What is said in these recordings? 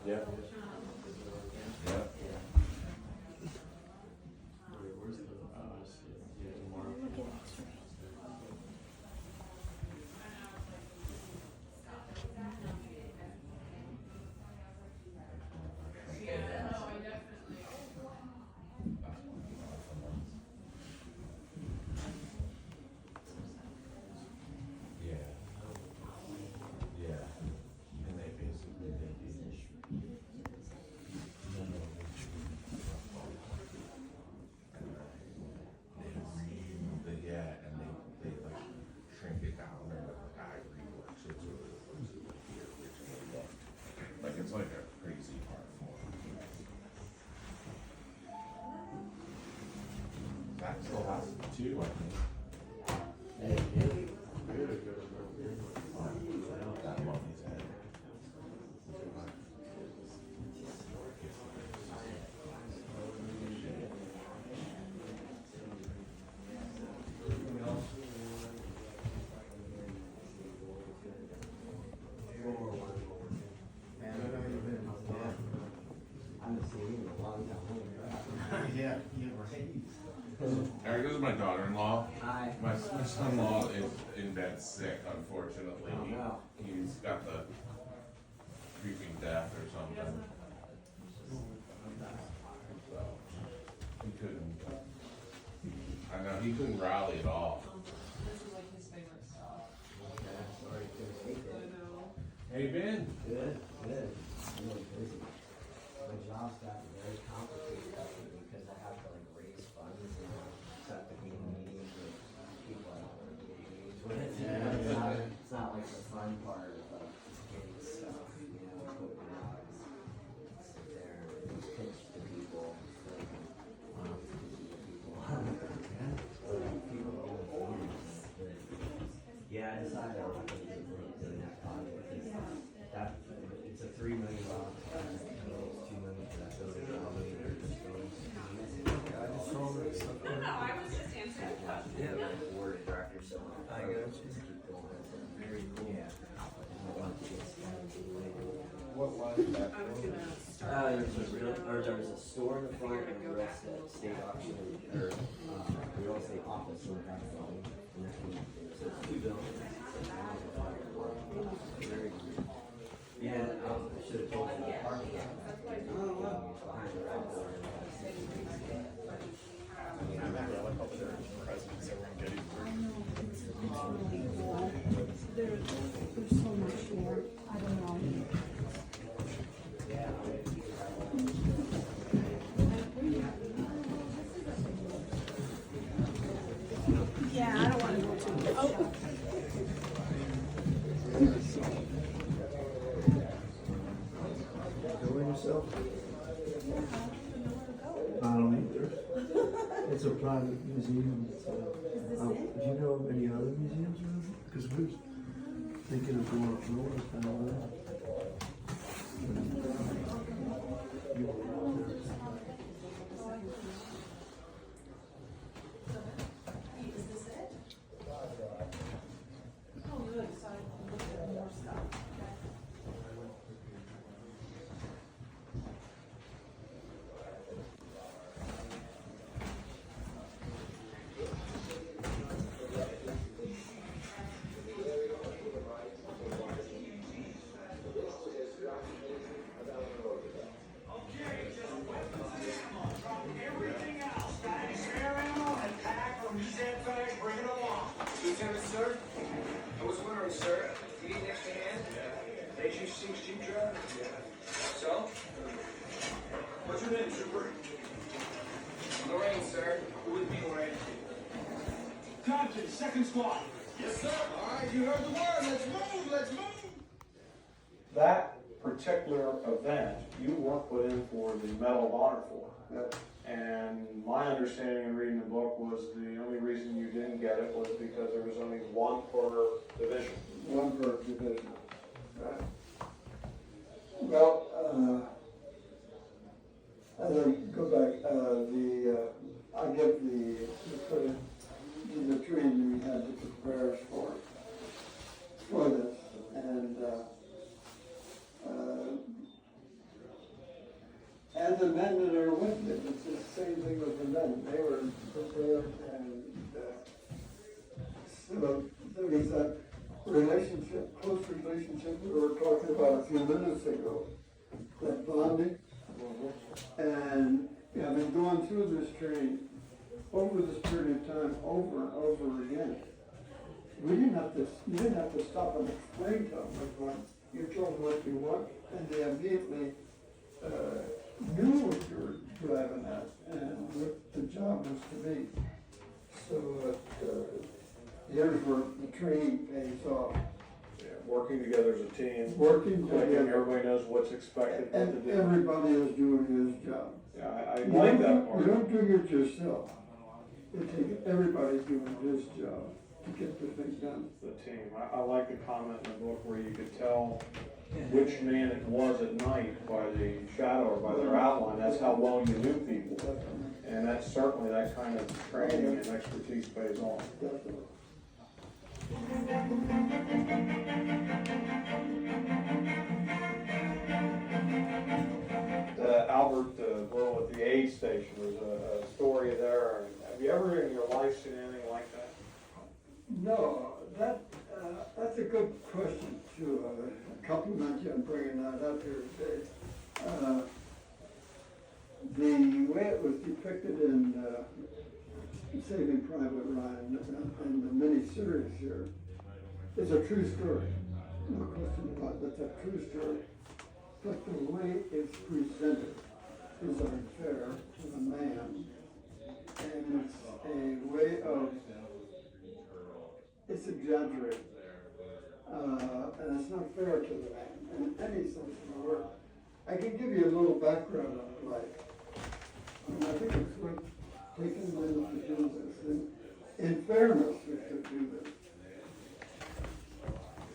Yeah. Yeah. Where's the it's like a crazy art form. That still has two, I think. That mommy's head. Yeah, right. Eric, this is my daughter-in-law. Hi. My son-in-law is in bed sick, unfortunately. Oh, no. He's got the creeping death or something. So, he couldn't, I know, he couldn't rally at all. This is like his favorite stuff. Hey, Ben. Good, good. I'm really busy. My job's gotten very complicated because I have to like raise funds and set the meetings with people I don't want to be engaged with. It's not like the fun part of just getting stuff, you know, putting it out. Sit there and pitch to people. Yeah, I decided I'm not going to do that project. It's a $3 million project. $2 million for that building. $1 million for this building. No, I was just answering the question. Yeah, like board of directors, so I got you. Keep going. Very cool. Yeah. What line is that? I was gonna start. There's a store in the front and a real estate auction or real estate office in the back building. And so it's two buildings. Very good. Yeah, I should have told you the parking lot. Behind the outdoor. I remember I went over there as presidents over in Gettysburg. There's so much more. I don't know. Yeah, I don't want to go too much. Oh. Enjoying yourself? I don't either. It's a private museum. It's, do you know of any other museums around? Because we're thinking of going up north and all that. Is this it? Oh, good, so I can look at more stuff. Lieutenant, sir? I was wondering, sir, you need an extra hand? HU6 Jeep driver? So? What's your name, trooper? Lorraine, sir. Who would be Lorraine? Compton, second squad. Yes, sir. All right, you heard the word. Let's move, let's move. That particular event, you worked with him for the Medal of Honor for. Yep. And my understanding in reading the book was the only reason you didn't get it was because there was only one per division. One per division. Right. Well, as I go back, I give the training we had to prepare us for this, and And the men that are with him, it's the same thing with the men, they were prepared and, so there was that relationship, close relationship we were talking about a few minutes ago, that bonding. And, yeah, I've been going through this training over this period of time, over and over again. You didn't have to stop and explain to them what you want. You told them what you want, and they immediately, knew what you were driving at and what the job was to be. So, here's where the training pays off. Yeah, working together as a team. Working Clicking, together. everybody knows what's expected, what to And do. everybody is doing his job. Yeah, I You like don't that do- part. You don't do it yourself. You take everybody doing his job to get the thing done. The team. I like the comment in the book where you could tell which man it was at night by the shadow or by their outline. That's how well you knew people. And that's certainly that kind of training and expertise pays off. Definitely. Albert, we're at the aid station. There's a story there. Have you ever in your life seen anything like that? No, that's a good question too. Compliment you on bringing that up here today. The way it was depicted in Saving Private Ryan and the mini-series here is a true story. No question about it, that's a true story. But the way it's presented is unfair to the man. And it's a way of, it's exaggerated. And it's not fair to the man in any sense of the word. I can give you a little background on life. I think it's worth taking a minute to do this. And in fairness, we should do this.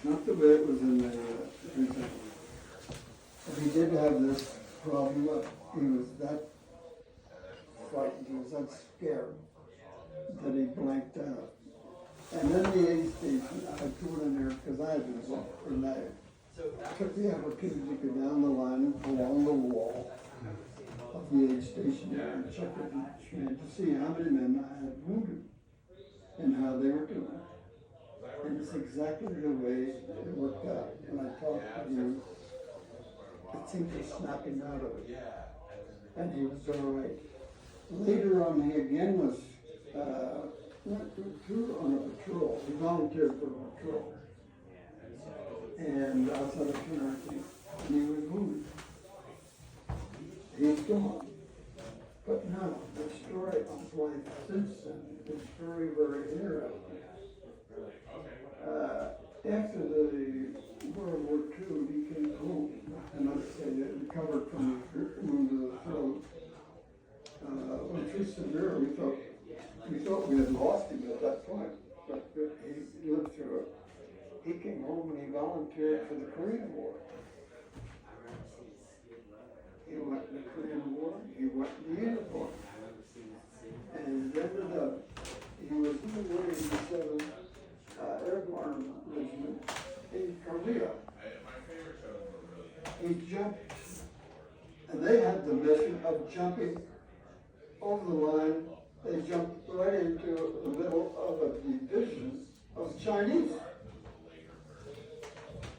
Not the way it was in the present. He did have this problem. He was that frightened, he was that scared that he blanked out. And then the aid station, I threw it in there because I had been involved in that. Took the opportunity to go down the line along the wall of the aid station there and check with each man to see how many men I had wounded and how they were doing. And it's exactly the way it worked out. When I talked to you, it seemed to snap him out of it. And he was all right. Later on, he again was went through on a patrol. He volunteered for a patrol. And outside of Tennessee, and he was wounded. He's gone. But now, the story of life since then is very, very interesting. After the World War II, he came home, and I say that recovered from his wound to the throat. Went through severe. We thought we had lost him at that point, but he lived through it. He came home and he volunteered for the Korean War. He went in the Korean War. He went in the uniform, and ended up. He was in the 187th Airborne Regiment in Korea. He jumped, and they had the mission of jumping over the line. They jumped right into the middle of a division of Chinese.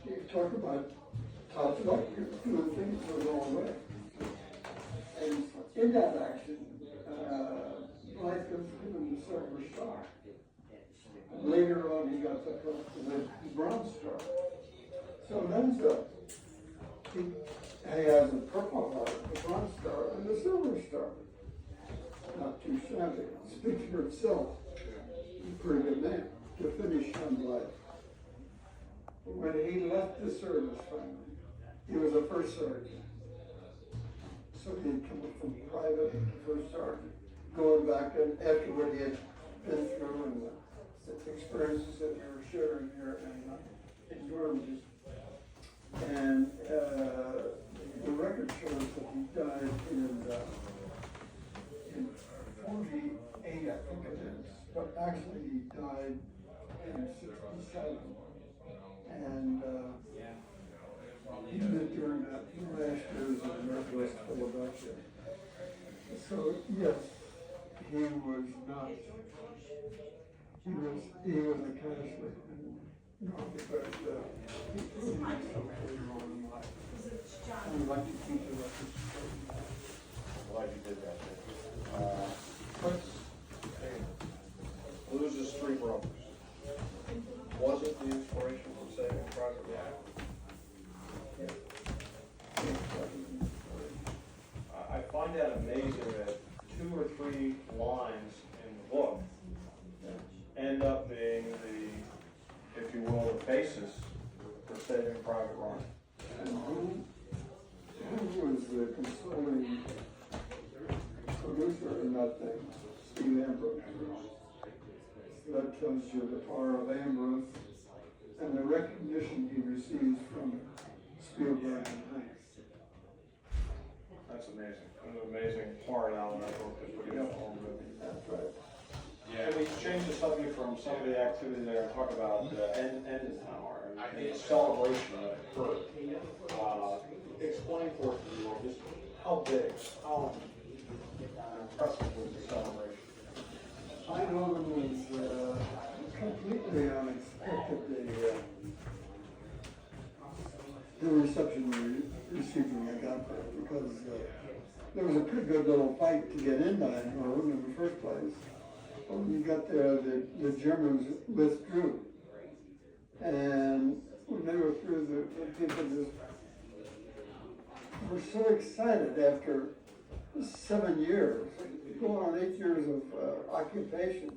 You talk about tough luck, you're doing things the wrong way. And in that action, life was given the Silver Star. Later on, he got the Bronze Star. So then he has a Purple Heart, the Bronze Star, and the Silver Star. Not too shabby. Speaks for itself. He's a pretty good man to finish on life. When he left the service finally, he was a first sergeant. So he had come from private to first sergeant, going back and after what he had been through and the experiences that we were sharing here in Normandy. And the record shows that he died in 48, I think it is, but actually he died in 67. And he lived during the last years of American West Philadelphia. So, yes, he was not, he was a Catholic, but, he proved himself later on in life. I would like to keep the record straight. Glad you did that. Loses three brothers. Was it the inspiration from Saving Private Ryan? I find that amazing that 2 or 3 lines in the book end up being the, if you will, the basis for Saving Private Ryan. And who was the consoling producer in that thing? Steve Ambrose. That tells you the power of Ambrose and the recognition he receives from Spielberg and Hanks. That's amazing. An amazing part out of that book that produced the whole movie. That's right. Can we change the subject from some of the activity there and talk about end hour and the celebration of Kurt? Explain for us, just how big, how impressive was the celebration? I know it was completely unexpected, the reception we received when we got there, because there was a pretty good little fight to get in that room in the first place. But when you got there, the Germans withdrew. And when they were through, the people just were so excited after 7 years, going on 8 years of occupation.